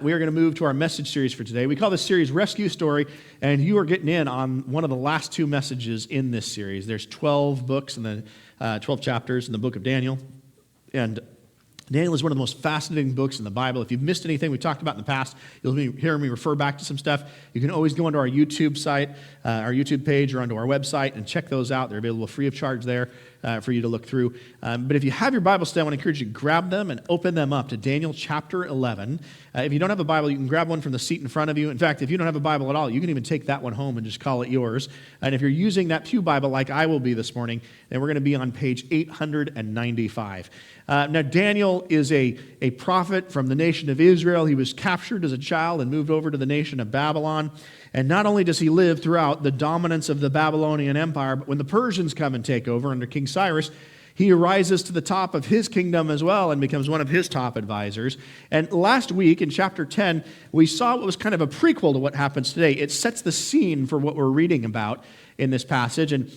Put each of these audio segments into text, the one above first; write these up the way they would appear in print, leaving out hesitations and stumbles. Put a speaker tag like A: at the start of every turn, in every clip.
A: We are going to move to our message series for today. We call this series Rescue Story, and you are getting in on one of the last two messages in this series. There's 12 books and 12 chapters in the book of Daniel, and Daniel is one of the most fascinating books in the Bible. If you've missed anything we talked about in the past, you'll hear me refer back to some stuff. You can always go onto our YouTube site, our YouTube page, or onto our website and check those out. They're available free of charge there for you to look through. But if you have your Bible today, I want to encourage you to grab them and open them up to Daniel chapter 11. If you don't have a Bible, you can grab one from the seat in front of you. In fact, if you don't have a Bible at all, you can even take that one home and just call it yours. And if you're using that pew Bible like I will be this morning, then we're going to be on page 895. Now, Daniel is a prophet from the nation of Israel. He was captured as a child and moved over to the nation of Babylon. And not only does he live throughout the dominance of the Babylonian Empire, but when the Persians come and take over under King Cyrus, he rises to the top of his kingdom as well and becomes one of his top advisors. And last week in chapter 10, we saw what was kind of a prequel to what happens today. It sets the scene for what we're reading about in this passage. And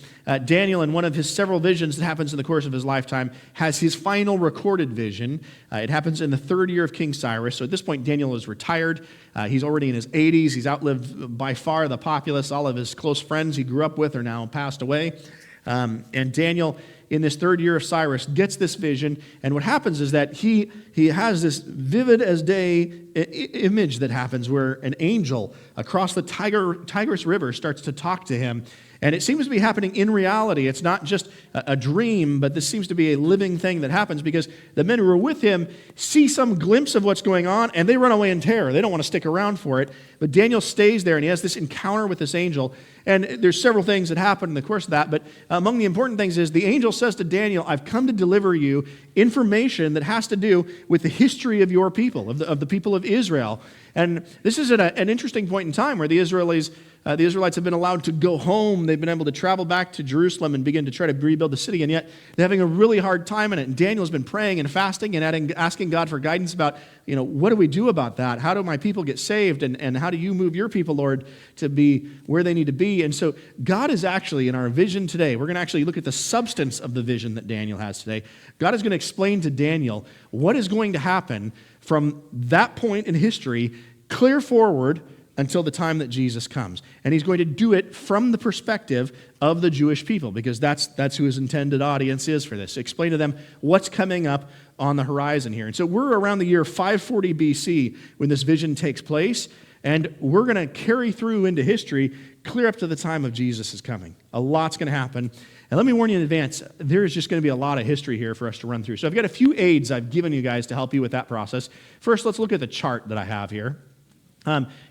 A: Daniel, in one of his several visions that happens in the course of his lifetime, has his final recorded vision. It happens in the third year of King Cyrus. So at this point, Daniel is retired. He's already in his 80s. He's outlived by far the populace. All of his close friends he grew up with are now passed away. And Daniel, in this third year of Cyrus, gets this vision. And what happens is that he has this vivid as day image that happens where an angel across the Tigris River starts to talk to him. And it seems to be happening in reality. It's not just a dream, but this seems to be a living thing that happens because the men who are with him see some glimpse of what's going on, and they run away in terror. They don't want to stick around for it. But Daniel stays there, and he has this encounter with this angel. And there's several things that happen in the course of that, but among the important things is the angel says to Daniel, I've come to deliver you information that has to do with the history of your people, of the people of Israel. And this is at an interesting point in time where the Israelites have been allowed to go home. They've been able to travel back to Jerusalem and begin to try to rebuild the city, and yet they're having a really hard time in it. And Daniel's been praying and fasting and asking God for guidance about, what do we do about that? How do my people get saved? And how do you move your people, Lord, to be where they need to be? And so God is actually, in our vision today, we're going to actually look at the substance of the vision that Daniel has today. God is going to explain to Daniel what is going to happen from that point in history clear forward until the time that Jesus comes. And he's going to do it from the perspective of the Jewish people, because that's who his intended audience is for this. Explain to them what's coming up on the horizon here. And so we're around the year 540 BC when this vision takes place, and we're going to carry through into history clear up to the time of Jesus is coming. A lot's going to happen. And let me warn you in advance, there's just going to be a lot of history here for us to run through. So I've got a few aids I've given you guys to help you with that process. First, let's look at the chart that I have here.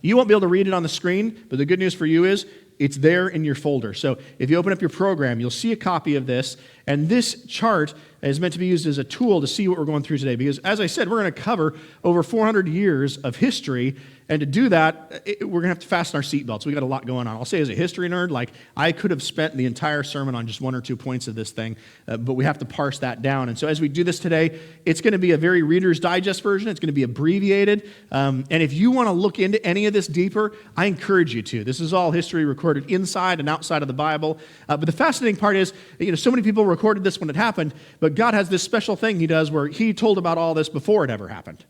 A: You won't be able to read it on the screen, but the good news for you is it's there in your folder. So if you open up your program, you'll see a copy of this, and this chart is meant to be used as a tool to see what we're going through today. Because as I said, we're going to cover over 400 years of history, and to do that, we're going to have to fasten our seatbelts. We got a lot going on. I'll say as a history nerd, I could have spent the entire sermon on just one or two points of this thing, but we have to parse that down. And so as we do this today, it's going to be a very Reader's Digest version. It's going to be abbreviated. And if you want to look into any of this deeper, I encourage you to. This is all history recorded inside and outside of the Bible. But the fascinating part is, so many people recorded this when it happened, but God has this special thing he does where he told about all this before it ever happened.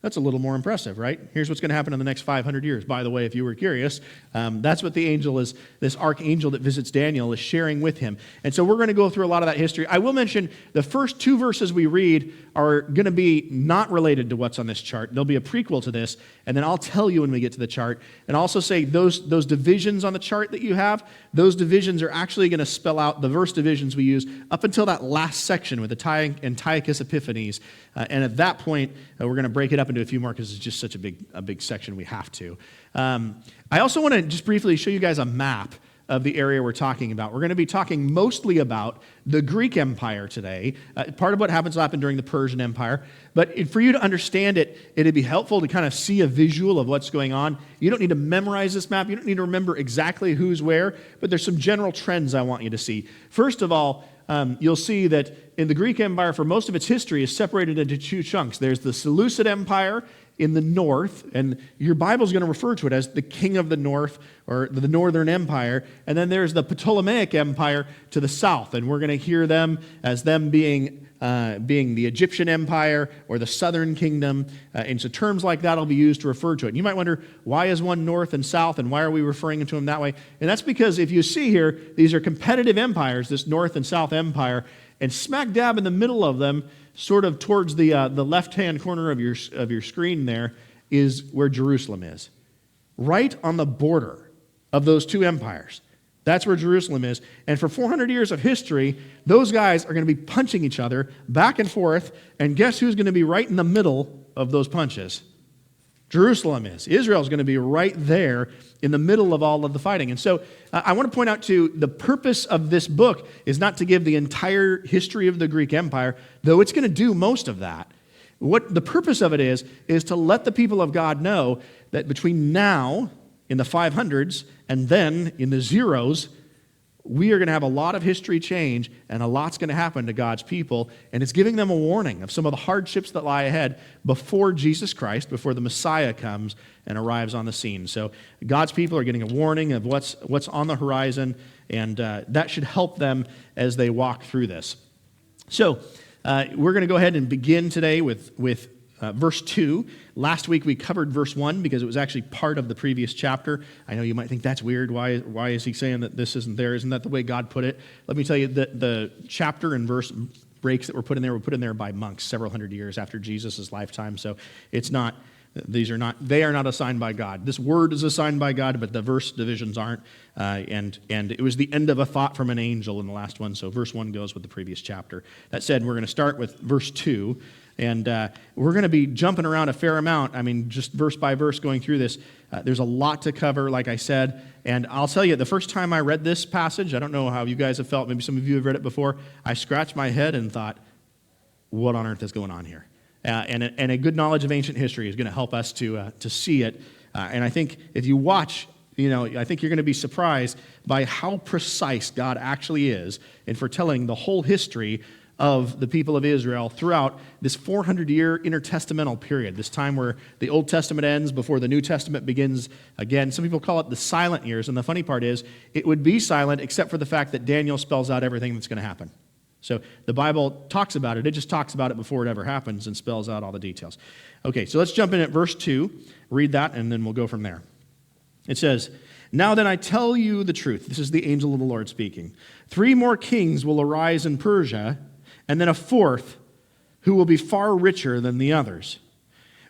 A: That's a little more impressive, right? Here's what's going to happen in the next 500 years. By the way, if you were curious, that's what the angel is, this archangel that visits Daniel is sharing with him. And so we're going to go through a lot of that history. I will mention the first two verses we read are going to be not related to what's on this chart. There'll be a prequel to this, and then I'll tell you when we get to the chart. And also say those divisions on the chart that you have, those divisions are actually going to spell out the verse divisions we use up until that last section with the Antiochus Epiphanes. And at that point, we're going to break it up into a few more because it's just such a big section we have to. I also want to just briefly show you guys a map of the area we're talking about. We're going to be talking mostly about the Greek Empire today. Part of what happened during the Persian Empire. But for you to understand it, it'd be helpful to kind of see a visual of what's going on. You don't need to memorize this map. You don't need to remember exactly who's where, but there's some general trends I want you to see. First of all, you'll see that in the Greek Empire, for most of its history, is separated into two chunks. There's the Seleucid Empire in the north, and your Bible's going to refer to it as the king of the north, or the northern empire, and then there's the Ptolemaic Empire to the south, and we're going to hear them as them being the Egyptian Empire or the southern kingdom, and so terms like that will be used to refer to it. And you might wonder, why is one north and south, and why are we referring to them that way? And that's because if you see here, these are competitive empires, this north and south empire, and smack dab in the middle of them, sort of towards the left-hand corner of your screen there, is where Jerusalem is. Right on the border of those two empires. That's where Jerusalem is. And for 400 years of history, those guys are going to be punching each other back and forth, and guess who's going to be right in the middle of those punches? Jerusalem is. Israel's going to be right there in the middle of all of the fighting. And so I want to point out too, the purpose of this book is not to give the entire history of the Greek Empire, though it's going to do most of that. What the purpose of it is to let the people of God know that between now, in the 500s, and then in the zeros, we are going to have a lot of history change, and a lot's going to happen to God's people, and it's giving them a warning of some of the hardships that lie ahead before Jesus Christ, before the Messiah comes and arrives on the scene. So God's people are getting a warning of what's on the horizon, and that should help them as they walk through this. So we're going to go ahead and begin today with verse 2. Last week we covered verse 1 because it was actually part of the previous chapter. I know you might think that's weird. Why is he saying that this isn't there? Isn't that the way God put it? Let me tell you that the chapter and verse breaks that were put in there by monks several hundred years after Jesus' lifetime. So it's not, they are not assigned by God. This word is assigned by God, but the verse divisions aren't. And it was the end of a thought from an angel in the last one. So verse 1 goes with the previous chapter. That said, we're going to start with verse 2. And we're going to be jumping around a fair amount. I mean, just verse by verse going through this. There's a lot to cover, like I said. And I'll tell you, the first time I read this passage, I don't know how you guys have felt. Maybe some of you have read it before. I scratched my head and thought, what on earth is going on here? And a good knowledge of ancient history is going to help us to see it. And I think if you watch, I think you're going to be surprised by how precise God actually is in foretelling the whole history of the people of Israel throughout this 400-year intertestamental period, this time where the Old Testament ends before the New Testament begins again. Some people call it the silent years, and the funny part is it would be silent except for the fact that Daniel spells out everything that's going to happen. So the Bible talks about it. It just talks about it before it ever happens and spells out all the details. Okay, so let's jump in at verse 2, read that, and then we'll go from there. It says, "Now then I tell you the truth." This is the angel of the Lord speaking. "3 more kings will arise in Persia, and then a fourth who will be far richer than the others.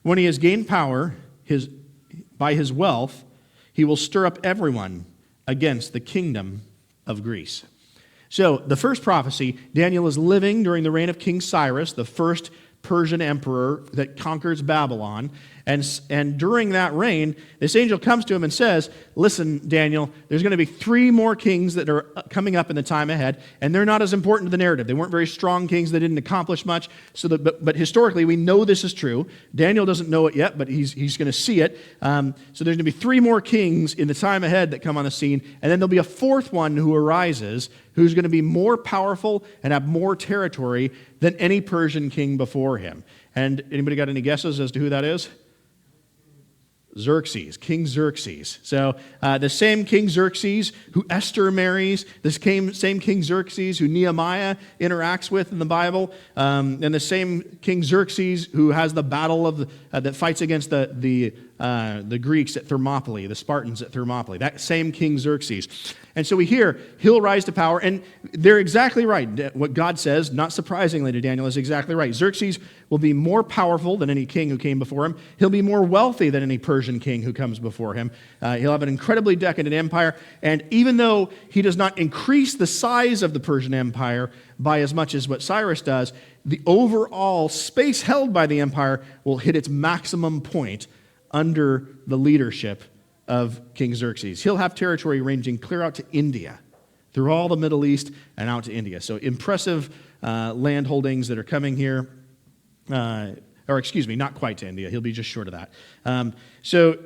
A: When he has gained power by his wealth, he will stir up everyone against the kingdom of Greece." So the first prophecy, Daniel is living during the reign of King Cyrus, the first Persian emperor that conquers Babylon. And during that reign, this angel comes to him and says, "Listen, Daniel, there's going to be 3 more kings that are coming up in the time ahead, and they're not as important to the narrative. They weren't very strong kings. They didn't accomplish much. But historically, we know this is true. Daniel doesn't know it yet, but he's going to see it. So there's going to be 3 more kings in the time ahead that come on the scene, and then there'll be a fourth one who arises, who's going to be more powerful and have more territory than any Persian king before him." And anybody got any guesses as to who that is? Xerxes, King Xerxes. So the same King Xerxes who Esther marries, this same King Xerxes who Nehemiah interacts with in the Bible, and the same King Xerxes who has the battle of that fights against the Greeks at Thermopylae, the Spartans at Thermopylae. That same King Xerxes. And so we hear he'll rise to power, and they're exactly right. What God says, not surprisingly to Daniel, is exactly right. Xerxes will be more powerful than any king who came before him. He'll be more wealthy than any Persian king who comes before him. He'll have an incredibly decadent empire, and even though he does not increase the size of the Persian empire by as much as what Cyrus does, the overall space held by the empire will hit its maximum point under the leadership of King Xerxes. He'll have territory ranging clear out to India, through all the Middle East and out to India. So impressive land holdings that are coming here. Not quite to India. He'll be just short of that. So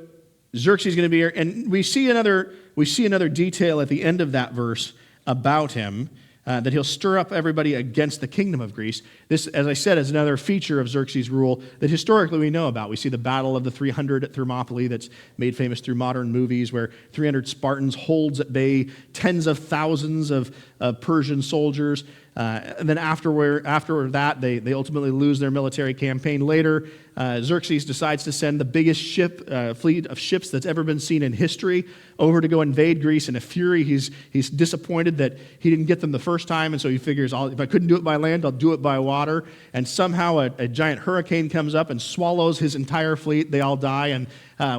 A: Xerxes is going to be here, and we see another detail at the end of that verse about him. that he'll stir up everybody against the kingdom of Greece. This, as I said, is another feature of Xerxes' rule that historically we know about. We see the Battle of the 300 at Thermopylae that's made famous through modern movies, where 300 Spartans holds at bay tens of thousands of Persian soldiers. And then after that, they ultimately lose their military campaign. Later, Xerxes decides to send the biggest fleet of ships that's ever been seen in history over to go invade Greece. In a fury, he's disappointed that he didn't get them the first time, and so he figures, if I couldn't do it by land, I'll do it by water. And somehow a giant hurricane comes up and swallows his entire fleet. They all die, and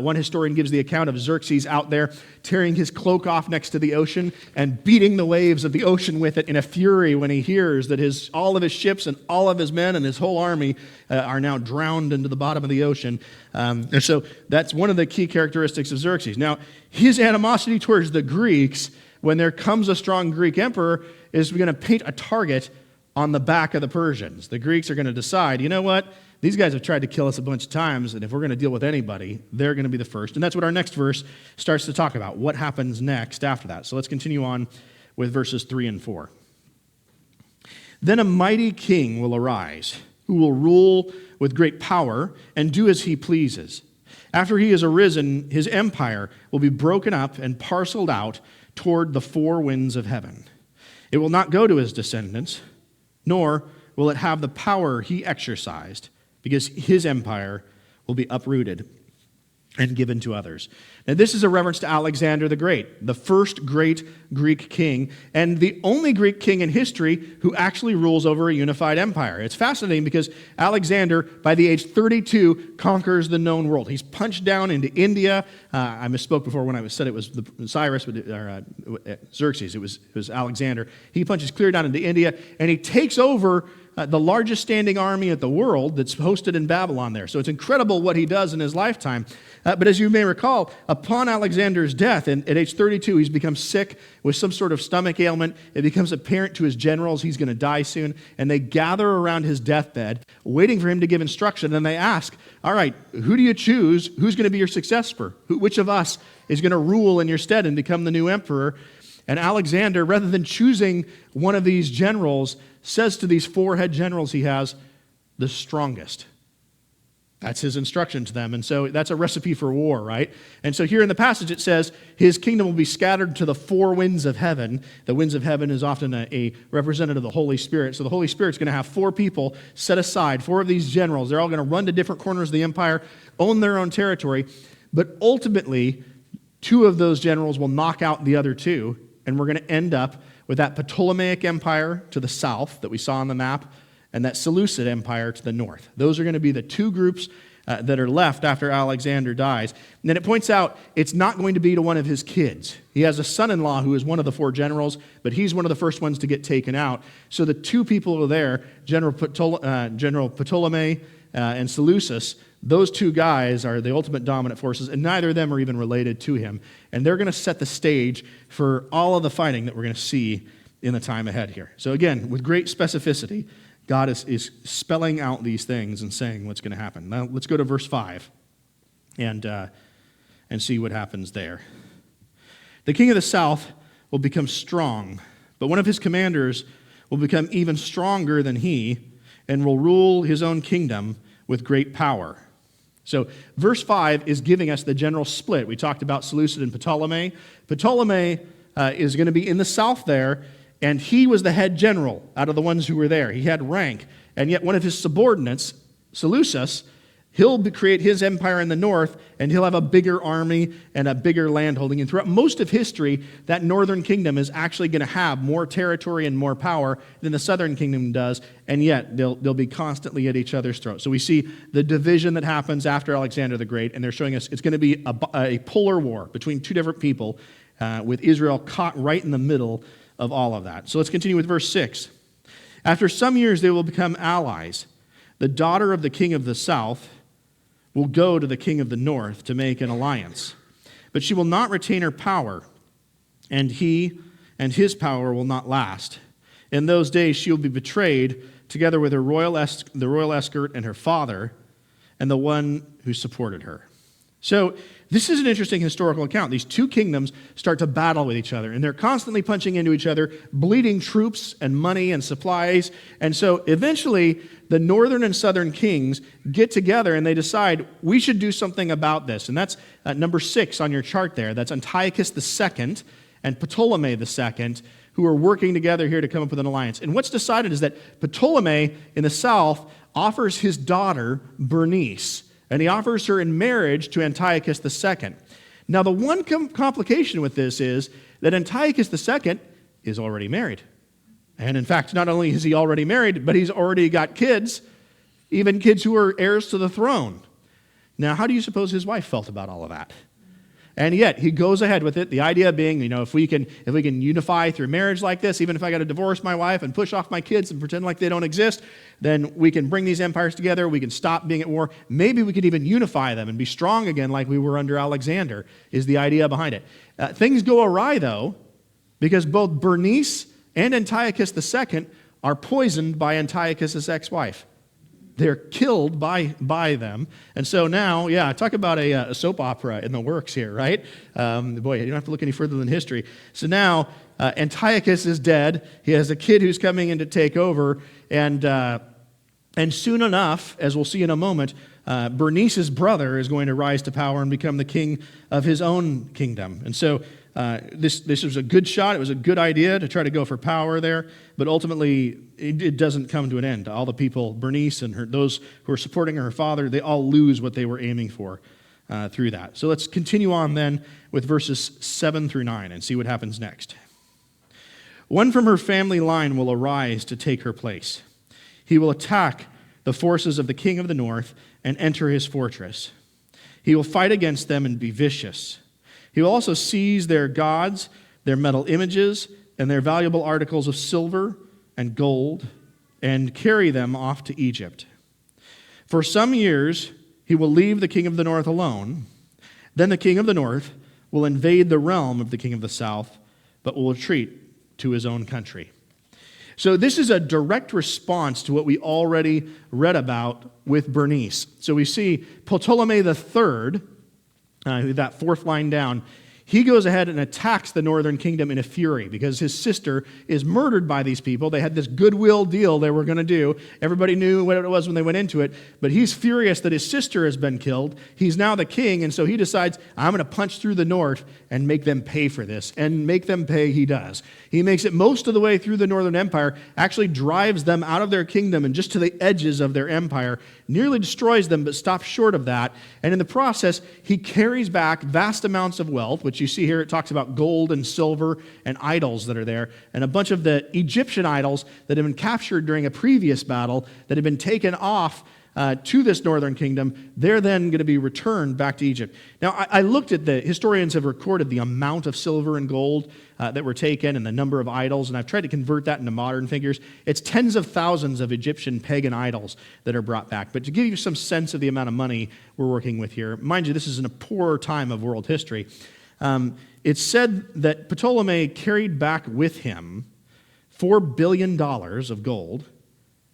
A: one historian gives the account of Xerxes out there tearing his cloak off next to the ocean and beating the waves of the ocean with it in a fury when he hears that all of his ships and all of his men and his whole army are now drowned into the bottom of the ocean. And so that's one of the key characteristics of Xerxes. Now, his animosity towards the Greeks, when there comes a strong Greek emperor, is going to paint a target on the back of the Persians. The Greeks are going to decide, you know what? These guys have tried to kill us a bunch of times, and if we're going to deal with anybody, they're going to be the first. And that's what our next verse starts to talk about, what happens next after that. So let's continue on with verses 3 and 4. Then a mighty king will arise, who will rule with great power and do as he pleases. After he has arisen, his empire will be broken up and parceled out toward the four winds of heaven. It will not go to his descendants, nor will it have the power he exercised, because his empire will be uprooted and given to others. Now, this is a reference to Alexander the Great, the first great Greek king, and the only Greek king in history who actually rules over a unified empire. It's fascinating because Alexander, by the age 32, conquers the known world. He's punched down into India. I misspoke before when I said it was Xerxes. It was Alexander. He punches clear down into India, and he takes over the largest standing army at the world that's hosted in Babylon there. So it's incredible what he does in his lifetime. But as you may recall, upon Alexander's death, and at age 32, he's become sick with some sort of stomach ailment. It becomes apparent to his generals he's going to die soon, and they gather around his deathbed, waiting for him to give instruction, and they ask, all right, who do you choose? Who's going to be your successor? Which of us is going to rule in your stead and become the new emperor? And Alexander, rather than choosing one of these generals, says to these four head generals he has, the strongest. That's his instruction to them. And so that's a recipe for war, right? And so here in the passage it says, his kingdom will be scattered to the four winds of heaven. The winds of heaven is often a representative of the Holy Spirit. So the Holy Spirit's going to have four people set aside, four of these generals. They're all going to run to different corners of the empire, own their own territory. But ultimately, two of those generals will knock out the other two, and we're going to end up with that Ptolemaic empire to the south that we saw on the map, and that Seleucid empire to the north. Those are going to be the two groups that are left after Alexander dies. And then it points out it's not going to be to one of his kids. He has a son-in-law who is one of the four generals, but he's one of the first ones to get taken out. So the two people who are there, General Ptolemy and Seleucus, those two guys are the ultimate dominant forces, and neither of them are even related to him. And they're going to set the stage for all of the fighting that we're going to see in the time ahead here. So again, with great specificity, God is spelling out these things and saying what's going to happen. Now let's go to verse 5 and see what happens there. The king of the south will become strong, but one of his commanders will become even stronger than he and will rule his own kingdom with great power. So verse 5 is giving us the general split. We talked about Seleucid and Ptolemy. Ptolemy is going to be in the south there, and he was the head general out of the ones who were there. He had rank. And yet one of his subordinates, Seleucus, he'll create his empire in the north, and he'll have a bigger army and a bigger landholding. And throughout most of history, that northern kingdom is actually going to have more territory and more power than the southern kingdom does, and yet they'll be constantly at each other's throats. So we see the division that happens after Alexander the Great, and they're showing us it's going to be a polar war between two different people, with Israel caught right in the middle of all of that. So let's continue with verse 6. After some years, they will become allies. The daughter of the king of the south will go to the king of the north to make an alliance. But she will not retain her power, and he and his power will not last. In those days, she will be betrayed together with the royal escort and her father and the one who supported her. So this is an interesting historical account. These two kingdoms start to battle with each other, and they're constantly punching into each other, bleeding troops and money and supplies. And so eventually, the northern and southern kings get together, and they decide, we should do something about this. And that's number 6 on your chart there. That's Antiochus II and Ptolemy II, who are working together here to come up with an alliance. And what's decided is that Ptolemy in the south offers his daughter, Bernice, and he offers her in marriage to Antiochus II. Now, the one complication with this is that Antiochus II is already married. And in fact, not only is he already married, but he's already got kids, even kids who are heirs to the throne. Now, how do you suppose his wife felt about all of that? And yet, he goes ahead with it, the idea being, if we can unify through marriage like this, even if I got to divorce my wife and push off my kids and pretend like they don't exist, then we can bring these empires together, we can stop being at war. Maybe we could even unify them and be strong again like we were under Alexander, is the idea behind it. Things go awry, though, because both Bernice and Antiochus II are poisoned by Antiochus' ex-wife. They're killed by them. And so now, talk about a soap opera in the works here, right? Boy, you don't have to look any further than history. So now, Antiochus is dead. He has a kid who's coming in to take over. And soon enough, as we'll see in a moment, Bernice's brother is going to rise to power and become the king of his own kingdom. And so this was a good shot. It was a good idea to try to go for power there, but ultimately it doesn't come to an end. All the people, Bernice and those who are supporting her father, they all lose what they were aiming for through that. So let's continue on then with verses 7 through 9 and see what happens next. One from her family line will arise to take her place. He will attack the forces of the king of the north and enter his fortress. He will fight against them and be vicious. He will also seize their gods, their metal images, and their valuable articles of silver and gold, and carry them off to Egypt. For some years, he will leave the king of the north alone. Then the king of the north will invade the realm of the king of the south, but will retreat to his own country. So this is a direct response to what we already read about with Bernice. So we see Ptolemy III, that fourth line down, he goes ahead and attacks the northern kingdom in a fury because his sister is murdered by these people. They had this goodwill deal they were going to do. Everybody knew what it was when they went into it, but he's furious that his sister has been killed. He's now the king, and so he decides, I'm going to punch through the north and make them pay for this. And make them pay he does. He makes it most of the way through the northern empire, actually drives them out of their kingdom and just to the edges of their empire, nearly destroys them, but stops short of that. And in the process, he carries back vast amounts of wealth, which you see here, it talks about gold and silver and idols that are there, and a bunch of the Egyptian idols that have been captured during a previous battle that have been taken off to this northern kingdom. They're then going to be returned back to Egypt. Now, I looked at historians have recorded the amount of silver and gold that were taken and the number of idols, and I've tried to convert that into modern figures. It's tens of thousands of Egyptian pagan idols that are brought back. But to give you some sense of the amount of money we're working with here, mind you, this is in a poorer time of world history. It's said that Ptolemy carried back with him $4 billion of gold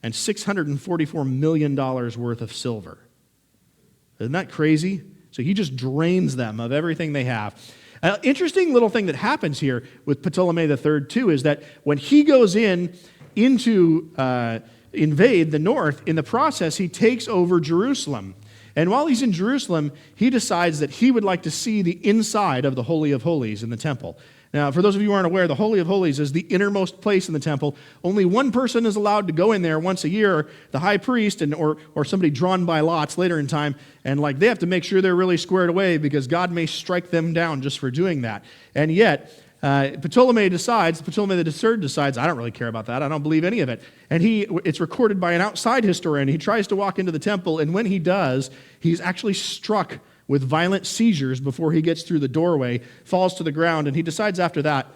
A: and $644 million worth of silver. Isn't that crazy? So he just drains them of everything they have. An interesting little thing that happens here with Ptolemy III too is that when he goes into invade the north, in the process he takes over Jerusalem. And while he's in Jerusalem, he decides that he would like to see the inside of the Holy of Holies in the temple. Now, for those of you who aren't aware, the Holy of Holies is the innermost place in the temple. Only one person is allowed to go in there once a year, the high priest or somebody drawn by lots later in time. And they have to make sure they're really squared away because God may strike them down just for doing that. And yet, Ptolemy III decides, I don't really care about that. I don't believe any of it. And it's recorded by an outside historian. He tries to walk into the temple, and when he does, he's actually struck with violent seizures before he gets through the doorway, falls to the ground, and he decides after that,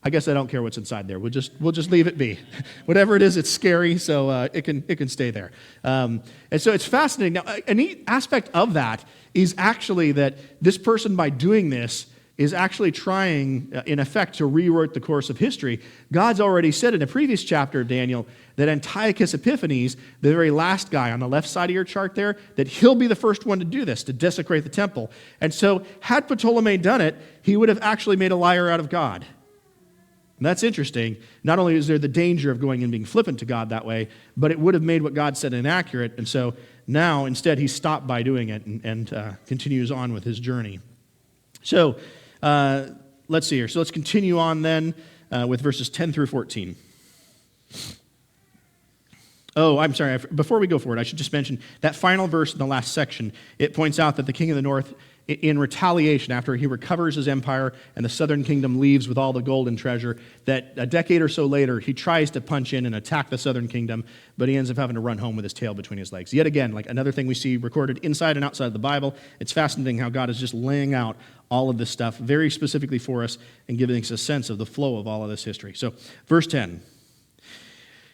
A: I guess I don't care what's inside there. We'll just leave it be. Whatever it is, it's scary, so it can stay there. And so it's fascinating. Now, a neat aspect of that is actually that this person, by doing this, is actually trying, in effect, to rewrite the course of history. God's already said in a previous chapter of Daniel that Antiochus Epiphanes, the very last guy on the left side of your chart there, that he'll be the first one to do this, to desecrate the temple. And so, had Ptolemy done it, he would have actually made a liar out of God. And that's interesting. Not only is there the danger of going and being flippant to God that way, but it would have made what God said inaccurate. And so now, instead, he stopped by doing it and continues on with his journey. So, let's see here. So let's continue on then with verses 10 through 14. Oh, I'm sorry. Before we go forward, I should just mention that final verse in the last section. It points out that the king of the north, in retaliation, after he recovers his empire and the southern kingdom leaves with all the gold and treasure, that a decade or so later, he tries to punch in and attack the southern kingdom, but he ends up having to run home with his tail between his legs. Yet again, like another thing we see recorded inside and outside of the Bible, it's fascinating how God is just laying out all of this stuff very specifically for us and giving us a sense of the flow of all of this history. So, verse 10.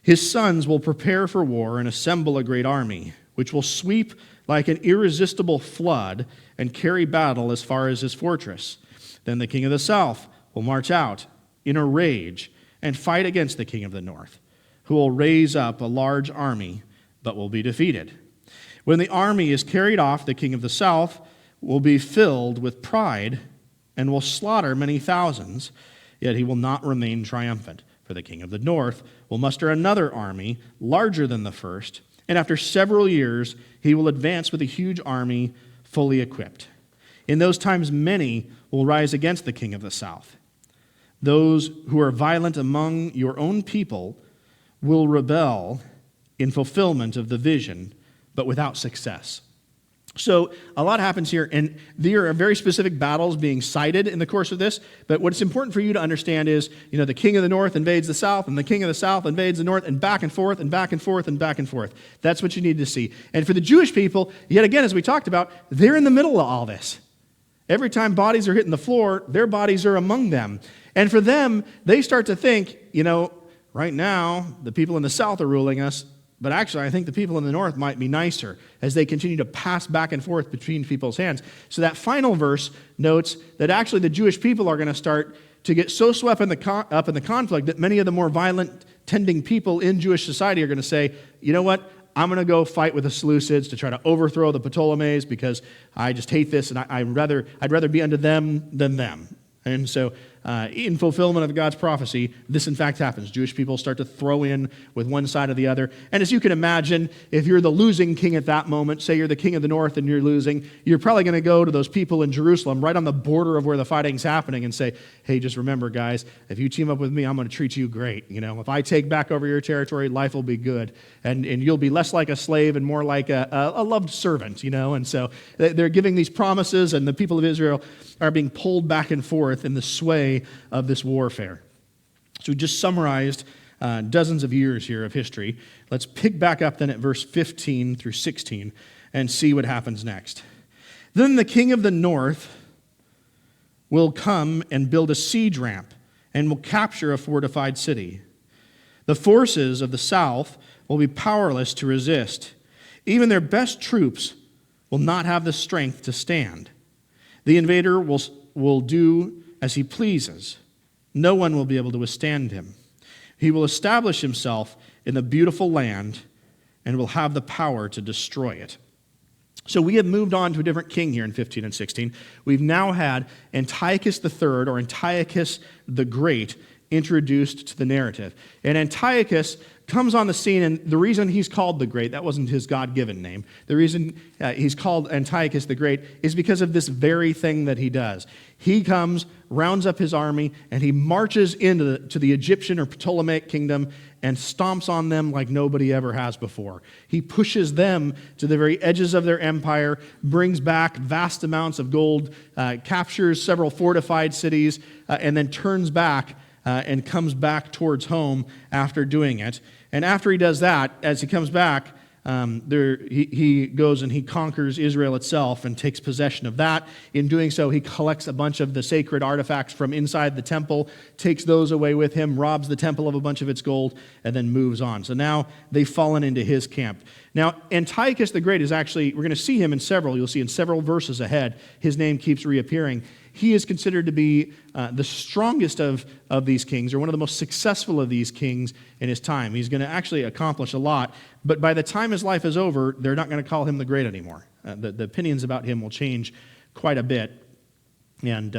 A: His sons will prepare for war and assemble a great army, which will sweep like an irresistible flood and carry battle as far as his fortress. Then the king of the south will march out in a rage and fight against the king of the north, who will raise up a large army but will be defeated. When the army is carried off, the king of the south will be filled with pride and will slaughter many thousands, yet he will not remain triumphant. For the king of the north will muster another army larger than the first, and after several years he will advance with a huge army fully equipped. In those times many will rise against the king of the south. Those who are violent among your own people will rebel in fulfillment of the vision, but without success. So a lot happens here, and there are very specific battles being cited in the course of this, but what's important for you to understand is, the king of the north invades the south, and the king of the south invades the north, and back and forth, and back and forth, and back and forth. That's what you need to see. And for the Jewish people, yet again, as we talked about, they're in the middle of all this. Every time bodies are hitting the floor, their bodies are among them. And for them, they start to think, right now, the people in the south are ruling us, but actually, I think the people in the north might be nicer as they continue to pass back and forth between people's hands. So that final verse notes that actually the Jewish people are going to start to get so swept up in the conflict that many of the more violent tending people in Jewish society are going to say, you know what, I'm going to go fight with the Seleucids to try to overthrow the Ptolemies because I just hate this and I'd rather be unto them than them. And so in fulfillment of God's prophecy, this in fact happens. Jewish people start to throw in with one side or the other. And as you can imagine, if you're the losing king at that moment, say you're the king of the north and you're losing, you're probably going to go to those people in Jerusalem right on the border of where the fighting's happening and say, hey, just remember, guys, if you team up with me, I'm going to treat you great. If I take back over your territory, life will be good. And you'll be less like a slave and more like a loved servant, And so they're giving these promises, and the people of Israel are being pulled back and forth in the sway of this warfare. So we just summarized dozens of years here of history. Let's pick back up then at verse 15 through 16 and see what happens next. Then the king of the north will come and build a siege ramp and will capture a fortified city. The forces of the south will be powerless to resist. Even their best troops will not have the strength to stand. The invader will do as he pleases. No one will be able to withstand him. He will establish himself in the beautiful land and will have the power to destroy it. So we have moved on to a different king here in 15 and 16. We've now had Antiochus III, or Antiochus the Great, introduced to the narrative. And Antiochus comes on the scene, and the reason he's called the Great, that wasn't his God-given name. The reason he's called Antiochus the Great is because of this very thing that he does. He comes, rounds up his army, and he marches into the Egyptian or Ptolemaic kingdom and stomps on them like nobody ever has before. He pushes them to the very edges of their empire, brings back vast amounts of gold, captures several fortified cities, and then turns back and comes back towards home after doing it. And after he does that, as he comes back, he goes and he conquers Israel itself and takes possession of that. In doing so, he collects a bunch of the sacred artifacts from inside the temple, takes those away with him, robs the temple of a bunch of its gold, and then moves on. So now they've fallen into his camp. Now, Antiochus the Great is actually, we're going to see him in several, you'll see in several verses ahead, his name keeps reappearing. He is considered to be the strongest of these kings, or one of the most successful of these kings in his time. He's going to actually accomplish a lot, but by the time his life is over, they're not going to call him the Great anymore. The opinions about him will change quite a bit, and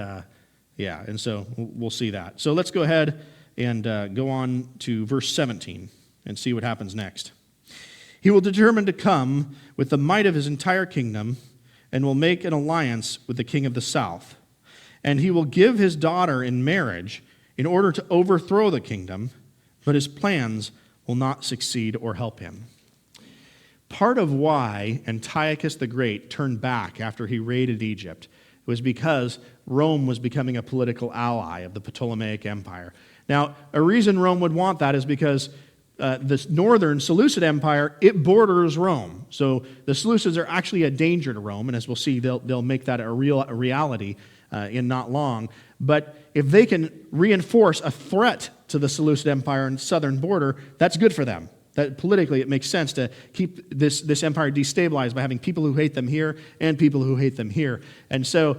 A: so we'll see that. So let's go ahead and go on to verse 17 and see what happens next. He will determine to come with the might of his entire kingdom and will make an alliance with the king of the south. And he will give his daughter in marriage in order to overthrow the kingdom, but his plans will not succeed or help him. Part of why Antiochus the Great turned back after he raided Egypt was because Rome was becoming a political ally of the Ptolemaic Empire. Now, a reason Rome would want that is because this northern Seleucid Empire, it borders Rome. So the Seleucids are actually a danger to Rome, and as we'll see, they'll make that a reality in not long. But if they can reinforce a threat to the Seleucid Empire and southern border, that's good for them. That politically, it makes sense to keep this empire destabilized by having people who hate them here and people who hate them here. And so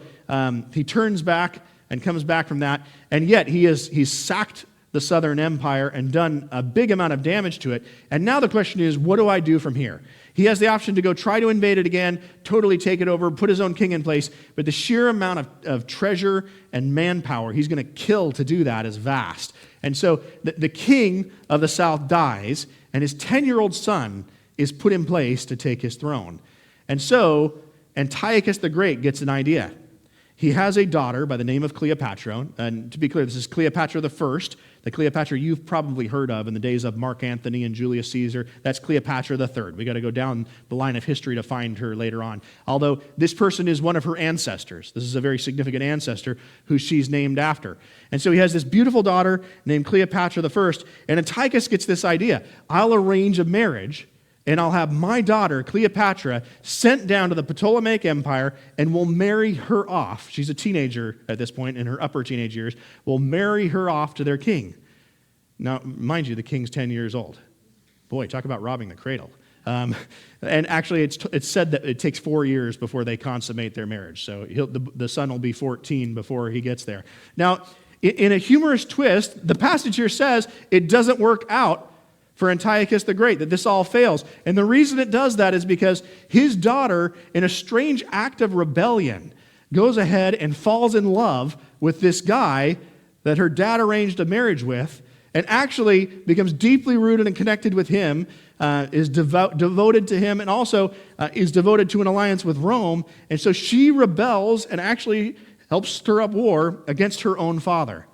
A: he turns back and comes back from that, and yet he's sacked the southern empire and done a big amount of damage to it. And now the question is, what do I do from here? He has the option to go try to invade it again, totally take it over, put his own king in place, but the sheer amount of treasure and manpower he's going to kill to do that is vast. And so the king of the south dies, and his 10-year-old son is put in place to take his throne. And so Antiochus the Great gets an idea. He has a daughter by the name of Cleopatra, and to be clear, this is Cleopatra the First, the Cleopatra you've probably heard of in the days of Mark Antony and Julius Caesar. That's Cleopatra the Third. We got to go down the line of history to find her later on. Although this person is one of her ancestors. This is a very significant ancestor who she's named after. And so he has this beautiful daughter named Cleopatra the First, and Antiochus gets this idea. I'll arrange a marriage, and I'll have my daughter, Cleopatra, sent down to the Ptolemaic Empire, and we'll marry her off. She's a teenager at this point, in her upper teenage years. We'll marry her off to their king. Now, mind you, the king's 10 years old. Boy, talk about robbing the cradle. And actually, it's said that it takes 4 years before they consummate their marriage. So the son will be 14 before he gets there. Now, in a humorous twist, the passage here says it doesn't work out for Antiochus the Great, that this all fails. And the reason it does that is because his daughter, in a strange act of rebellion, goes ahead and falls in love with this guy that her dad arranged a marriage with, and actually becomes deeply rooted and connected with him, is devoted to him, and also is devoted to an alliance with Rome. And so she rebels and actually helps stir up war against her own father.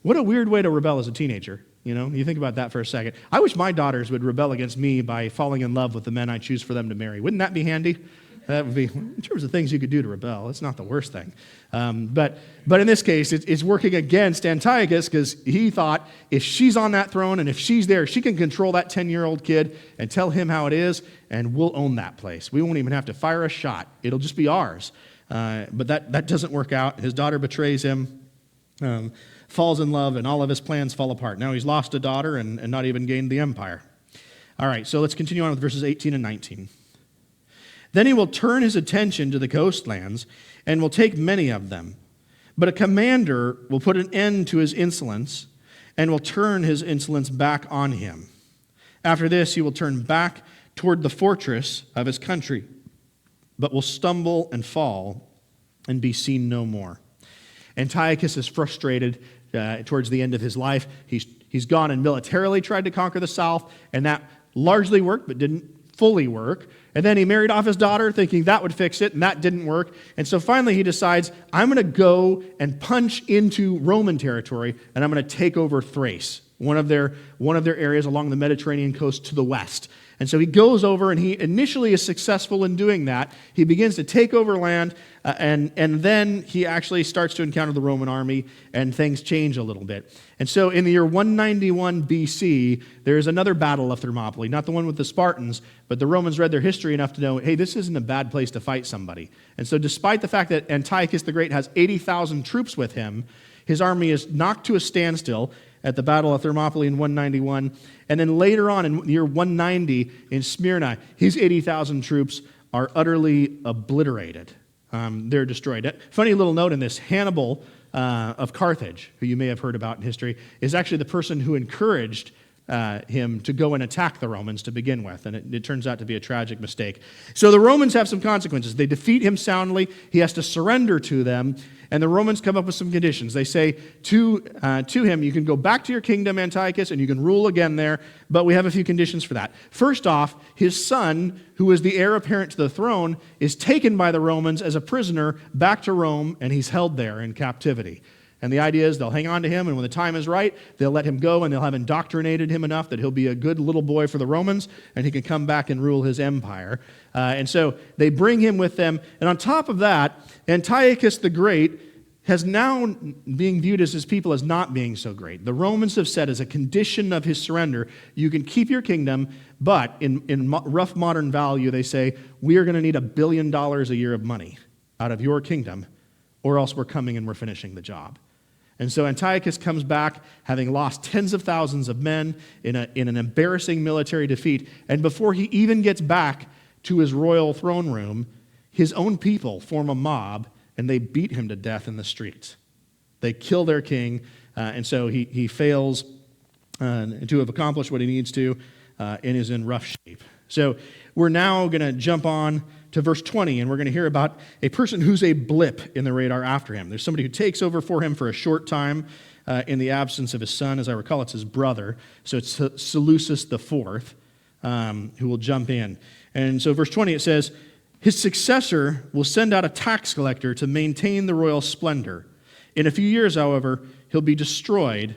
A: What a weird way to rebel as a teenager. You think about that for a second. I wish my daughters would rebel against me by falling in love with the men I choose for them to marry. Wouldn't that be handy? That would be, in terms of things you could do to rebel, it's not the worst thing. But in this case, it's working against Antiochus, because he thought if she's on that throne and if she's there, she can control that 10-year-old kid and tell him how it is, and we'll own that place. We won't even have to fire a shot. It'll just be ours. But that doesn't work out. His daughter betrays him. Falls in love, and all of his plans fall apart. Now he's lost a daughter and not even gained the empire. All right, so let's continue on with verses 18 and 19. Then he will turn his attention to the coastlands and will take many of them. But a commander will put an end to his insolence and will turn his insolence back on him. After this, he will turn back toward the fortress of his country, but will stumble and fall and be seen no more. Antiochus is frustrated towards the end of his life. He's gone and militarily tried to conquer the south, and that largely worked, but didn't fully work. And then he married off his daughter, thinking that would fix it, and that didn't work. And so finally he decides, I'm going to go and punch into Roman territory, and I'm going to take over Thrace, one of their areas along the Mediterranean coast to the west. And so he goes over, and he initially is successful in doing that. He begins to take over land, and then he actually starts to encounter the Roman army, and things change a little bit. And so in the year 191 BC, there is another battle of Thermopylae, not the one with the Spartans, but the Romans read their history enough to know, hey, this isn't a bad place to fight somebody. And so despite the fact that Antiochus the Great has 80,000 troops with him, His army is knocked to a standstill at the Battle of Thermopylae in 191. And then later on in year 190 in Smyrna, his 80,000 troops are utterly obliterated. They're destroyed. Funny little note in this, Hannibal of Carthage, who you may have heard about in history, is actually the person who encouraged him to go and attack the Romans to begin with, and it turns out to be a tragic mistake. So the Romans have some consequences. They defeat him soundly. He has to surrender to them, and the Romans come up with some conditions. They say to him, you can go back to your kingdom, Antiochus, and you can rule again there, but we have a few conditions for that. First off, his son, who is the heir apparent to the throne, is taken by the Romans as a prisoner back to Rome, and he's held there in captivity. And the idea is they'll hang on to him, and when the time is right, they'll let him go, and they'll have indoctrinated him enough that he'll be a good little boy for the Romans, and he can come back and rule his empire. And so they bring him with them. And on top of that, Antiochus the Great has now being viewed as his people as not being so great. The Romans have said as a condition of his surrender, you can keep your kingdom, but in rough modern value, they say, we are going to need $1 billion a year of money out of your kingdom, or else we're coming and we're finishing the job. And so Antiochus comes back having lost tens of thousands of men in an embarrassing military defeat. And before he even gets back to his royal throne room, his own people form a mob and they beat him to death in the streets. They kill their king, and so he fails to have accomplished what he needs to and is in rough shape. So we're now going to jump on to verse 20, and we're going to hear about a person who's a blip in the radar after him. There's somebody who takes over for him for a short time in the absence of his son. As I recall, it's his brother. So it's Seleucus IV who will jump in. And so verse 20, it says, his successor will send out a tax collector to maintain the royal splendor. In a few years, however, he'll be destroyed,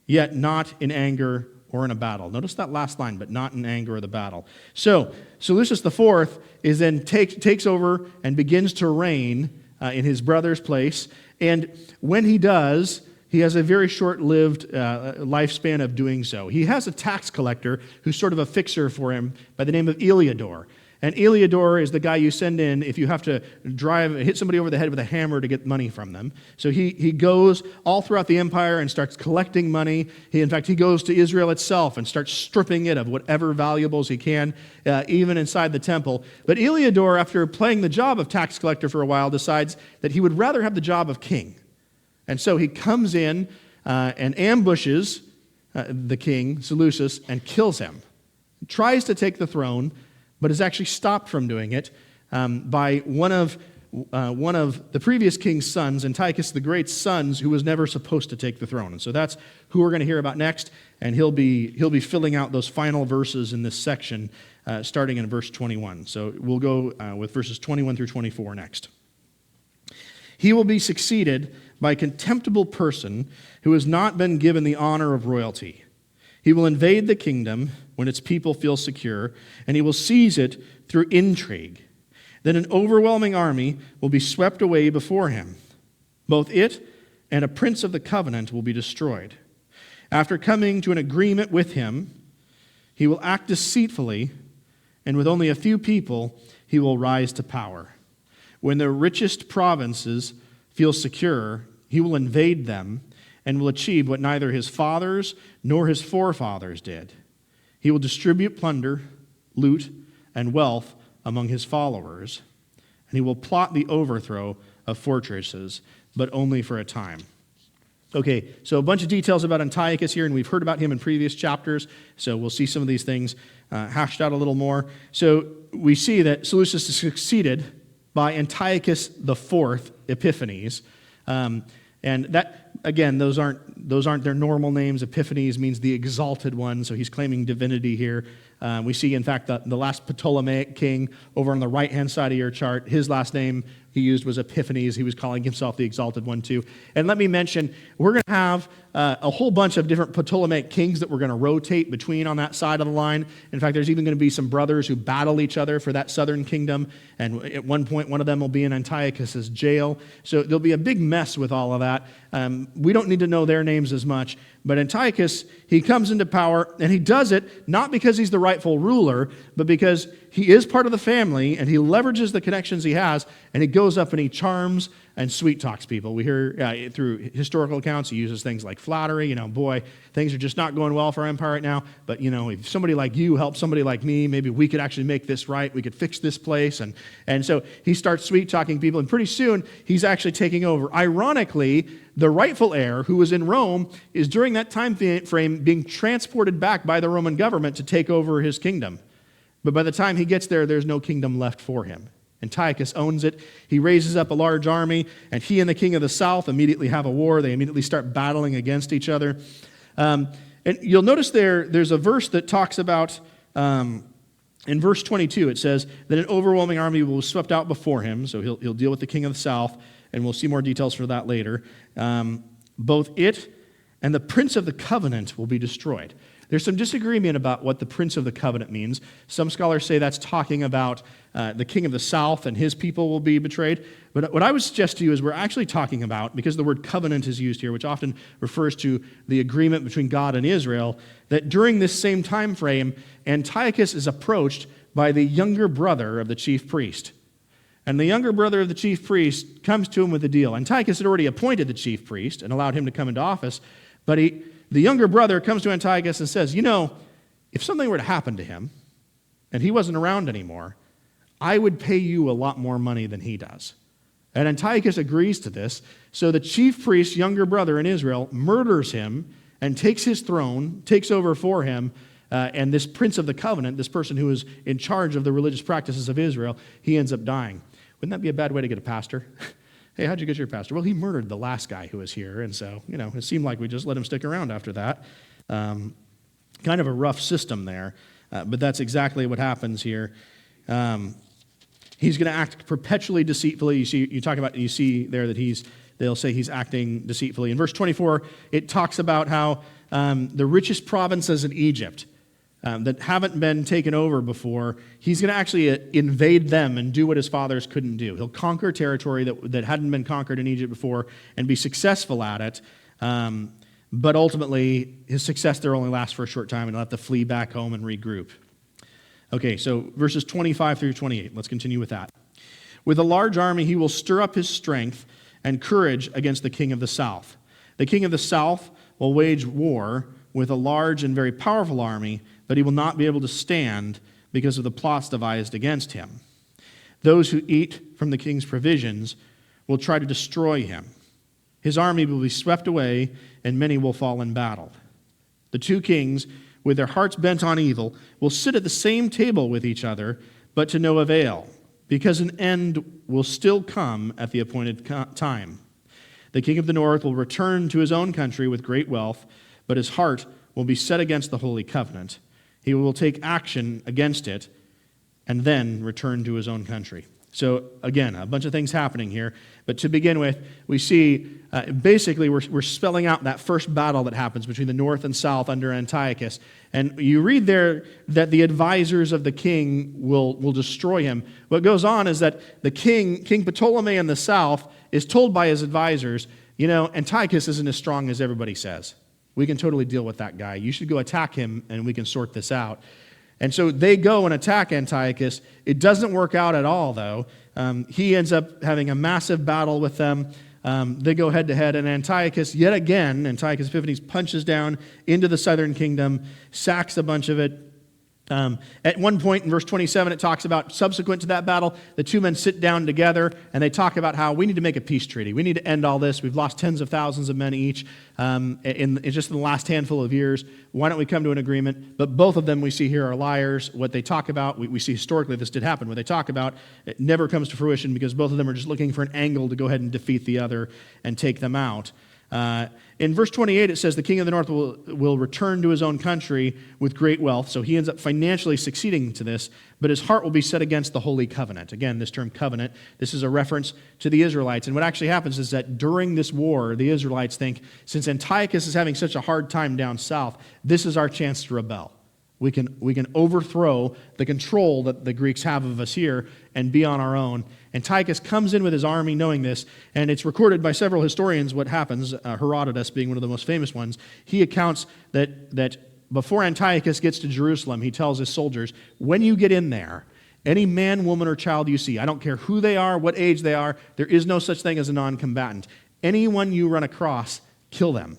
A: yet not in anger or in a battle. Notice that last line, but not in anger or the battle. So Seleucus IV is then takes over and begins to reign in his brother's place. And when he does, he has a very short-lived lifespan of doing so. He has a tax collector who's sort of a fixer for him by the name of Eliodor. And Eliodor is the guy you send in if you have to hit somebody over the head with a hammer to get money from them. So he goes all throughout the empire and starts collecting money. In fact, he goes to Israel itself and starts stripping it of whatever valuables he can, even inside the temple. But Eliodor, after playing the job of tax collector for a while, decides that he would rather have the job of king. And so he comes in and ambushes the king, Seleucus, and kills him. Tries to take the throne, but is actually stopped from doing it by one of the previous king's sons, Antiochus the Great's sons, who was never supposed to take the throne. And so that's who we're going to hear about next, and he'll be filling out those final verses in this section, starting in verse 21. So we'll go with verses 21 through 24 next. He will be succeeded by a contemptible person who has not been given the honor of royalty. He will invade the kingdom when its people feel secure, and he will seize it through intrigue. Then an overwhelming army will be swept away before him. Both it and a prince of the covenant will be destroyed. After coming to an agreement with him, he will act deceitfully, and with only a few people, he will rise to power. When the richest provinces feel secure, he will invade them and will achieve what neither his fathers nor his forefathers did. He will distribute plunder, loot, and wealth among his followers, and he will plot the overthrow of fortresses, but only for a time. Okay, so a bunch of details about Antiochus here, and we've heard about him in previous chapters, so we'll see some of these things hashed out a little more. So we see that Seleucus is succeeded by Antiochus IV Epiphanes, and that, again, those aren't their normal names. Epiphanes means the exalted one, so he's claiming divinity here. We see, in fact, the last Ptolemaic king over on the right-hand side of your chart, his last name he used was Epiphanes. He was calling himself the exalted one too. And let me mention, we're going to have a whole bunch of different Ptolemaic kings that we're going to rotate between on that side of the line. In fact, there's even going to be some brothers who battle each other for that southern kingdom. And at one point, one of them will be in Antiochus' jail. So there'll be a big mess with all of that. We don't need to know their names as much. But Antiochus, he comes into power, and he does it not because he's the rightful ruler, but because he is part of the family, and he leverages the connections he has, and he goes up and he charms and sweet talks people. We hear through historical accounts, he uses things like flattery. Boy, things are just not going well for our empire right now, but if somebody like you helps somebody like me, maybe we could actually make this right. We could fix this place. And so he starts sweet talking people, and pretty soon he's actually taking over. Ironically, the rightful heir, who was in Rome, is during that time frame being transported back by the Roman government to take over his kingdom. But by the time he gets there, there's no kingdom left for him. Antiochus owns it. He raises up a large army, and he and the king of the south immediately have a war. They immediately start battling against each other. And you'll notice there's a verse that talks about, in verse 22, it says that an overwhelming army will be swept out before him. So he'll deal with the king of the south, and we'll see more details for that later. Both it and the prince of the covenant will be destroyed. There's some disagreement about what the prince of the covenant means. Some scholars say that's talking about the king of the south and his people will be betrayed. But what I would suggest to you is we're actually talking about, because the word covenant is used here, which often refers to the agreement between God and Israel, that during this same time frame, Antiochus is approached by the younger brother of the chief priest. And the younger brother of the chief priest comes to him with a deal. Antiochus had already appointed the chief priest and allowed him to come into office, but the younger brother comes to Antiochus and says, if something were to happen to him and he wasn't around anymore, I would pay you a lot more money than he does. And Antiochus agrees to this. So the chief priest's younger brother in Israel murders him and takes his throne, takes over for him, and this prince of the covenant, this person who is in charge of the religious practices of Israel, he ends up dying. Wouldn't that be a bad way to get a pastor? Hey, how'd you get your pastor? Well, he murdered the last guy who was here, and so, it seemed like we just let him stick around after that. Kind of a rough system there, but that's exactly what happens here. He's going to act perpetually deceitfully. You see there that they'll say he's acting deceitfully. In verse 24, it talks about how the richest provinces in Egypt that haven't been taken over before, he's going to actually invade them and do what his fathers couldn't do. He'll conquer territory that hadn't been conquered in Egypt before and be successful at it. But ultimately, his success there only lasts for a short time, and he'll have to flee back home and regroup. Okay, so verses 25 through 28. Let's continue with that. With a large army, he will stir up his strength and courage against the king of the south. The king of the south will wage war with a large and very powerful army, but he will not be able to stand because of the plots devised against him. Those who eat from the king's provisions will try to destroy him. His army will be swept away, and many will fall in battle. The two kings, with their hearts bent on evil, will sit at the same table with each other, but to no avail, because an end will still come at the appointed time. The king of the north will return to his own country with great wealth, but his heart will be set against the holy covenant. He will take action against it and then return to his own country. So again, a bunch of things happening here. But to begin with, we see basically we're spelling out that first battle that happens between the north and south under Antiochus. And you read there that the advisors of the king will destroy him. What goes on is that the king, King Ptolemy in the south, is told by his advisors, Antiochus isn't as strong as everybody says. We can totally deal with that guy. You should go attack him, and we can sort this out. And so they go and attack Antiochus. It doesn't work out at all, though. He ends up having a massive battle with them. They go head-to-head, and Antiochus Epiphanes punches down into the southern kingdom, sacks a bunch of it. At one point in verse 27, it talks about subsequent to that battle, the two men sit down together and they talk about how we need to make a peace treaty. We need to end all this. We've lost tens of thousands of men each in just in the last handful of years. Why don't we come to an agreement? But both of them we see here are liars. What they talk about, we see historically this did happen. What they talk about, it never comes to fruition because both of them are just looking for an angle to go ahead and defeat the other and take them out. In verse 28, it says the king of the north will return to his own country with great wealth. So he ends up financially succeeding to this, but his heart will be set against the holy covenant. Again, this term covenant, this is a reference to the Israelites. And what actually happens is that during this war, the Israelites think, since Antiochus is having such a hard time down south, this is our chance to rebel. We can overthrow the control that the Greeks have of us here and be on our own. Antiochus comes in with his army knowing this, and it's recorded by several historians what happens, Herodotus being one of the most famous ones. He accounts that before Antiochus gets to Jerusalem, he tells his soldiers, when you get in there Any man, woman, or child you see, I don't care who they are, what age they are, there is no such thing as a non-combatant. Anyone you run across, kill them.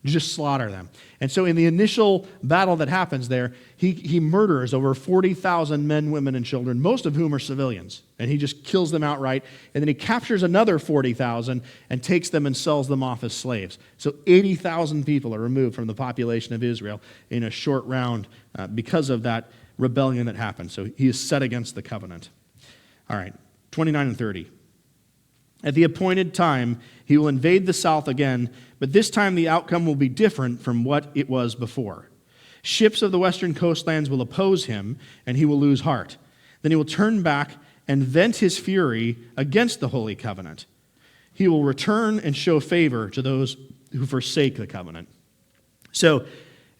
A: Just slaughter them. And so in the initial battle that happens there, he murders over 40,000 men, women, and children, most of whom are civilians. And he just kills them outright. And then he captures another 40,000 and takes them and sells them off as slaves. So 80,000 people are removed from the population of Israel in a short round because of that rebellion that happened. So he is set against the covenant. All right, 29 and 30. At the appointed time, he will invade the south again, but this time the outcome will be different from what it was before. Ships of the western coastlands will oppose him, and he will lose heart. Then he will turn back and vent his fury against the holy covenant. He will return and show favor to those who forsake the covenant. So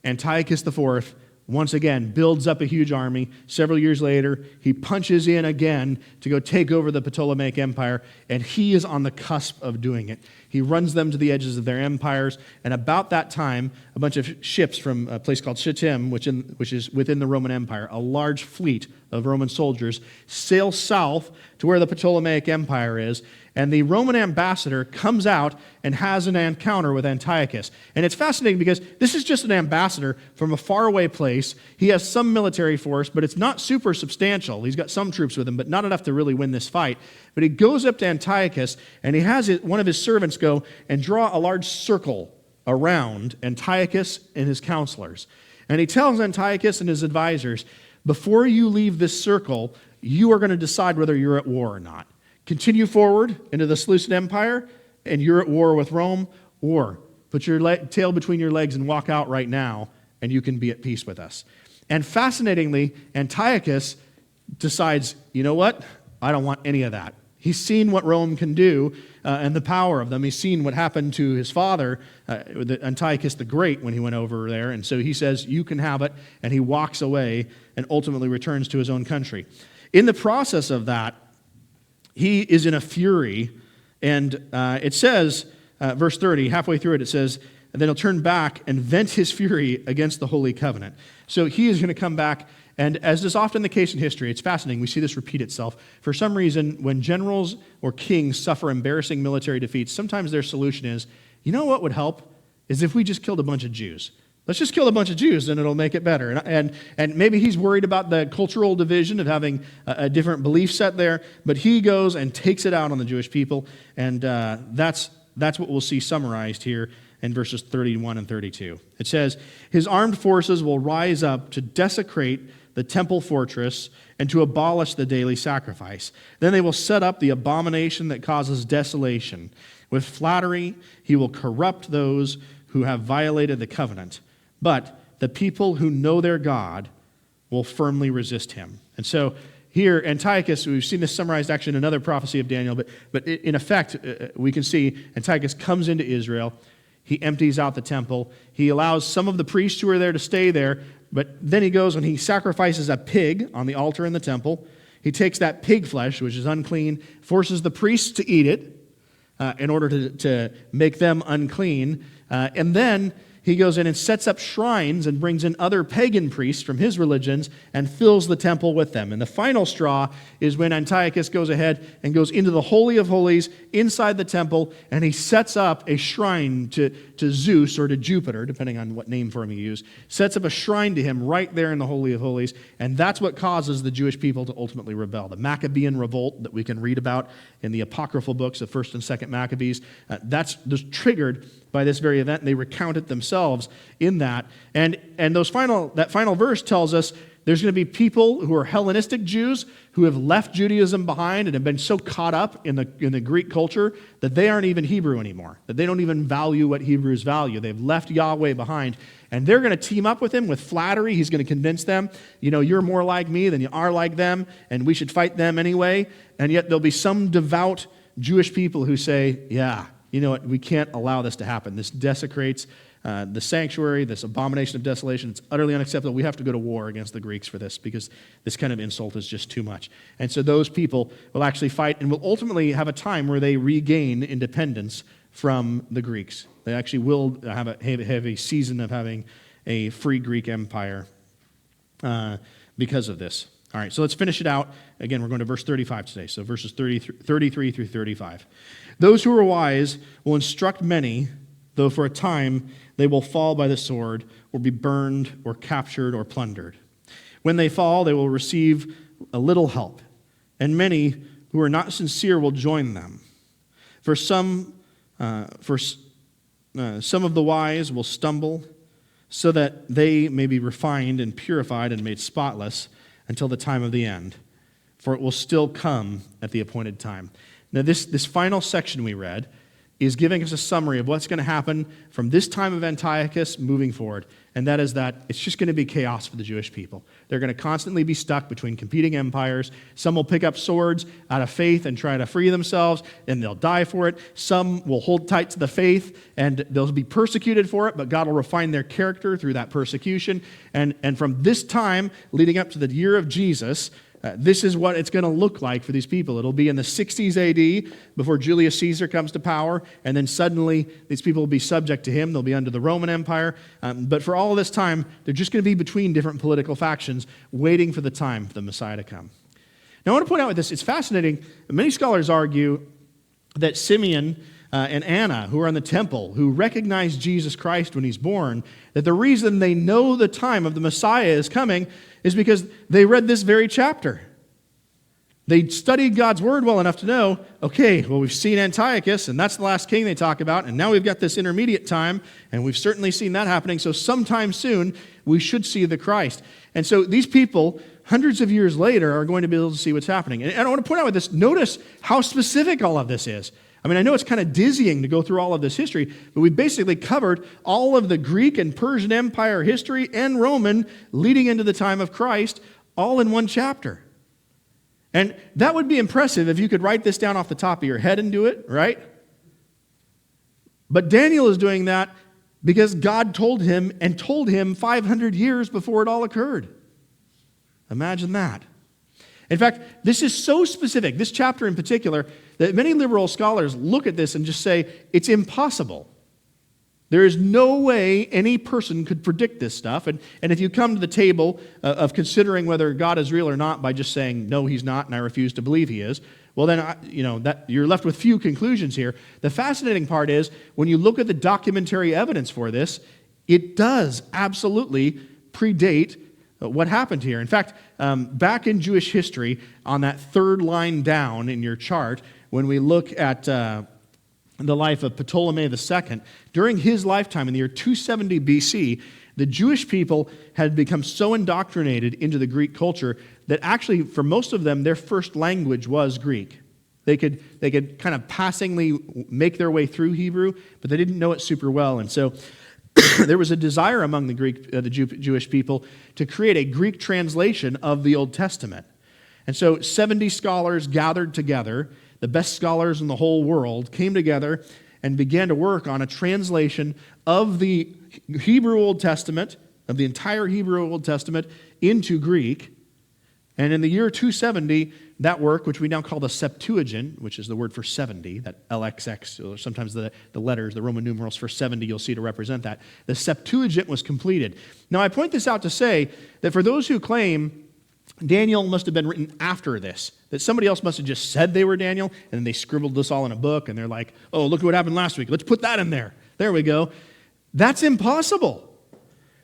A: Antiochus IV once again builds up a huge army. Several years later, he punches in again to go take over the Ptolemaic Empire, and he is on the cusp of doing it. He runs them to the edges of their empires, and about that time, a bunch of ships from a place called Shittim, which is within the Roman Empire, a large fleet of Roman soldiers, sail south to where the Ptolemaic Empire is, and the Roman ambassador comes out and has an encounter with Antiochus. And it's fascinating because this is just an ambassador from a faraway place. He has some military force, but it's not super substantial. He's got some troops with him, but not enough to really win this fight. But he goes up to Antiochus, and he has one of his servants go and draw a large circle around Antiochus and his counselors. And he tells Antiochus and his advisors, before you leave this circle, you are going to decide whether you're at war or not. Continue forward into the Seleucid Empire, and you're at war with Rome, or put your tail between your legs and walk out right now, and you can be at peace with us. And fascinatingly, Antiochus decides, you know what? I don't want any of that. He's seen what Rome can do and the power of them. He's seen what happened to his father, Antiochus the Great, when he went over there. And so he says, you can have it, and he walks away and ultimately returns to his own country. In the process of that, he is in a fury, and it says, verse 30, halfway through it, it says, and then he'll turn back and vent his fury against the holy covenant. So he is going to come back, and as is often the case in history, it's fascinating, we see this repeat itself. For some reason, when generals or kings suffer embarrassing military defeats, sometimes their solution is, you know what would help? Is if we just killed a bunch of Jews. Let's just kill a bunch of Jews and it'll make it better. And maybe he's worried about the cultural division of having a different belief set there, but he goes and takes it out on the Jewish people, and that's what we'll see summarized here in verses 31 and 32. It says, his armed forces will rise up to desecrate the temple fortress and to abolish the daily sacrifice. Then they will set up the abomination that causes desolation. With flattery, he will corrupt those who have violated the covenant. But the people who know their God will firmly resist him. And so here, Antiochus, we've seen this summarized actually in another prophecy of Daniel, but in effect, we can see Antiochus comes into Israel. He empties out the temple. He allows some of the priests who are there to stay there, but then he goes and he sacrifices a pig on the altar in the temple. He takes that pig flesh, which is unclean, forces the priests to eat it in order to make them unclean, and then he goes in and sets up shrines and brings in other pagan priests from his religions and fills the temple with them. And the final straw is when Antiochus goes ahead and goes into the Holy of Holies inside the temple, and he sets up a shrine to Zeus or to Jupiter, depending on what name for him you use, sets up a shrine to him right there in the Holy of Holies, and that's what causes the Jewish people to ultimately rebel. The Maccabean revolt that we can read about in the apocryphal books of 1st and 2nd Maccabees, that's triggered by this very event, and they recount it themselves in that. And that final verse tells us there's going to be people who are Hellenistic Jews who have left Judaism behind and have been so caught up in the Greek culture that they aren't even Hebrew anymore, that they don't even value what Hebrews value. They've left Yahweh behind, and they're going to team up with him with flattery. He's going to convince them, you're more like me than you are like them, and we should fight them anyway. And yet there'll be some devout Jewish people who say, yeah, you know what, we can't allow this to happen. This desecrates the sanctuary, this abomination of desolation. It's utterly unacceptable. We have to go to war against the Greeks for this because this kind of insult is just too much. And so those people will actually fight and will ultimately have a time where they regain independence from the Greeks. They actually will have a season of having a free Greek empire because of this. All right, so let's finish it out. Again, we're going to verse 35 today, so verses 33 through 35. Those who are wise will instruct many, though for a time they will fall by the sword or be burned or captured or plundered. When they fall, they will receive a little help, and many who are not sincere will join them. For some of the wise will stumble, so that they may be refined and purified and made spotless until the time of the end. For it will still come at the appointed time. Now, this final section we read is giving us a summary of what's going to happen from this time of Antiochus moving forward. And that is that it's just going to be chaos for the Jewish people. They're going to constantly be stuck between competing empires. Some will pick up swords out of faith and try to free themselves, and they'll die for it. Some will hold tight to the faith, and they'll be persecuted for it, but God will refine their character through that persecution. And from this time leading up to the year of Jesus, this is what it's going to look like for these people. It'll be in the 60s AD before Julius Caesar comes to power, and then suddenly these people will be subject to him. They'll be under the Roman Empire. But for all of this time, they're just going to be between different political factions, waiting for the time for the Messiah to come. Now, I want to point out with this, it's fascinating. Many scholars argue that Simeon and Anna, who are in the temple, who recognize Jesus Christ when he's born, that the reason they know the time of the Messiah is coming is because they read this very chapter. They studied God's word well enough to know, okay, well, we've seen Antiochus, and that's the last king they talk about, and now we've got this intermediate time, and we've certainly seen that happening, so sometime soon we should see the Christ. And so these people, hundreds of years later, are going to be able to see what's happening. And I want to point out with this, notice how specific all of this is. I mean, I know it's kind of dizzying to go through all of this history, but we basically covered all of the Greek and Persian Empire history and Roman leading into the time of Christ, all in one chapter. And that would be impressive if you could write this down off the top of your head and do it, right? But Daniel is doing that because God told him 500 years before it all occurred. Imagine that. In fact, this is so specific, this chapter in particular, that many liberal scholars look at this and just say, it's impossible. There is no way any person could predict this stuff. And if you come to the table of considering whether God is real or not by just saying, no, he's not, and I refuse to believe he is, well, then that you're left with few conclusions here. The fascinating part is, when you look at the documentary evidence for this, it does absolutely predate what happened here. In fact, back in Jewish history, on that third line down in your chart, when we look at the life of Ptolemy II, during his lifetime in the year 270 BC, the Jewish people had become so indoctrinated into the Greek culture that actually, for most of them, their first language was Greek. They could kind of passingly make their way through Hebrew, but they didn't know it super well. And so there was a desire among the Jewish people to create a Greek translation of the Old Testament. And so 70 scholars gathered together, the best scholars in the whole world, came together and began to work on a translation of the Hebrew Old Testament, of the entire Hebrew Old Testament, into Greek. And in the year 270, that work, which we now call the Septuagint, which is the word for 70, that LXX, or sometimes the letters, the Roman numerals for 70, you'll see to represent that. The Septuagint was completed. Now, I point this out to say that for those who claim Daniel must have been written after this, that somebody else must have just said they were Daniel, and then they scribbled this all in a book, and they're like, oh, look what happened last week. Let's put that in there. There we go. That's impossible.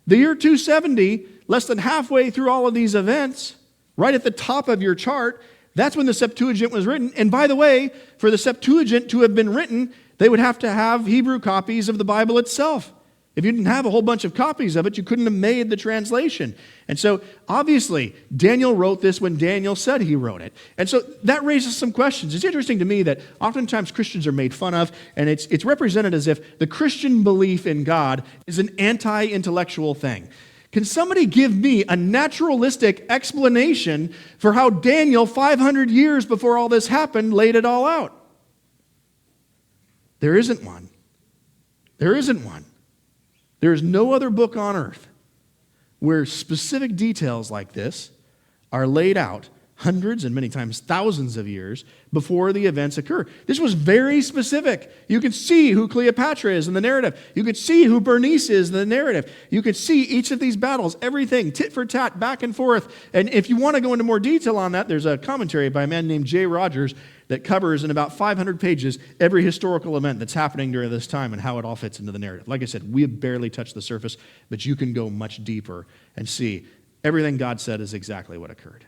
A: The year 270, less than halfway through all of these events, right at the top of your chart, that's when the Septuagint was written. And by the way, for the Septuagint to have been written, they would have to have Hebrew copies of the Bible itself. If you didn't have a whole bunch of copies of it, you couldn't have made the translation. And so, obviously, Daniel wrote this when Daniel said he wrote it. And so that raises some questions. It's interesting to me that oftentimes Christians are made fun of, and it's represented as if the Christian belief in God is an anti-intellectual thing. Can somebody give me a naturalistic explanation for how Daniel, 500 years before all this happened, laid it all out? There isn't one. There isn't one. There is no other book on earth where specific details like this are laid out hundreds and many times thousands of years before the events occur. This was very specific. You could see who Cleopatra is in the narrative. You could see who Bernice is in the narrative. You could see each of these battles, everything, tit for tat, back and forth. And if you want to go into more detail on that, there's a commentary by a man named J. Rogers that covers in about 500 pages every historical event that's happening during this time and how it all fits into the narrative. Like I said, we have barely touched the surface, but you can go much deeper and see everything God said is exactly what occurred.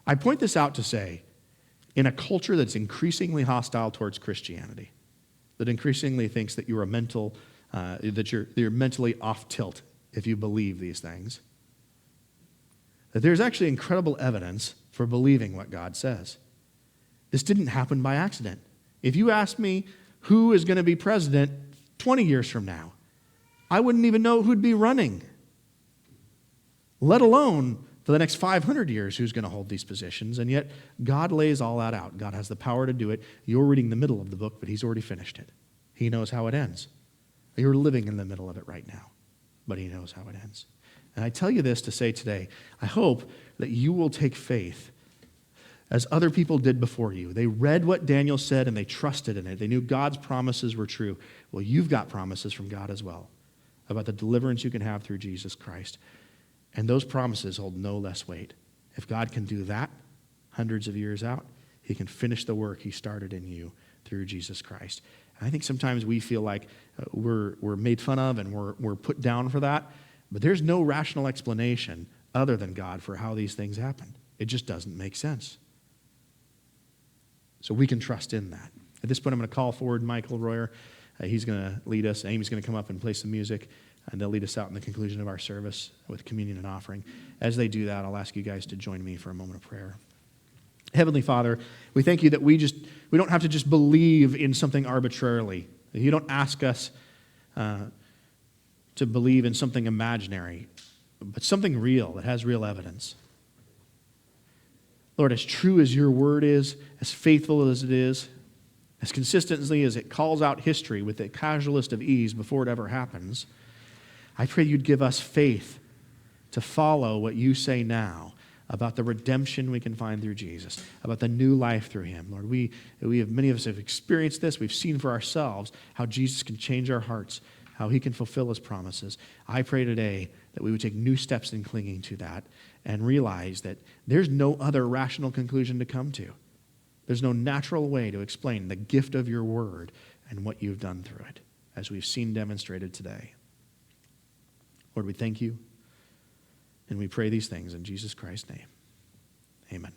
A: I point this out to say, in a culture that's increasingly hostile towards Christianity, that increasingly thinks that you're you're mentally off tilt if you believe these things, that there's actually incredible evidence for believing what God says. This didn't happen by accident. If you asked me who is going to be president 20 years from now, I wouldn't even know who'd be running, let alone for the next 500 years who's going to hold these positions. And yet God lays all that out. God has the power to do it. You're reading the middle of the book, but he's already finished it. He knows how it ends. You're living in the middle of it right now, but he knows how it ends. And I tell you this to say today, I hope that you will take faith as other people did before you. They read what Daniel said and they trusted in it. They knew God's promises were true. Well, you've got promises from God as well about the deliverance you can have through Jesus Christ. And those promises hold no less weight. If God can do that hundreds of years out, he can finish the work he started in you through Jesus Christ. And I think sometimes we feel like we're made fun of and we're put down for that, but there's no rational explanation other than God for how these things happen. It just doesn't make sense. So we can trust in that. At this point, I'm going to call forward Michael Royer. He's going to lead us. Amy's going to come up and play some music. And they'll lead us out in the conclusion of our service with communion and offering. As they do that, I'll ask you guys to join me for a moment of prayer. Heavenly Father, we thank you that we don't have to just believe in something arbitrarily. You don't ask us to believe in something imaginary, but something real that has real evidence. Lord, as true as your word is, as faithful as it is, as consistently as it calls out history with the casualest of ease before it ever happens, I pray you'd give us faith to follow what you say now about the redemption we can find through Jesus, about the new life through him. Lord, many of us have experienced this. We've seen for ourselves how Jesus can change our hearts, how he can fulfill his promises. I pray today that we would take new steps in clinging to that and realize that there's no other rational conclusion to come to. There's no natural way to explain the gift of your word and what you've done through it, as we've seen demonstrated today. Lord, we thank you, and we pray these things in Jesus Christ's name. Amen.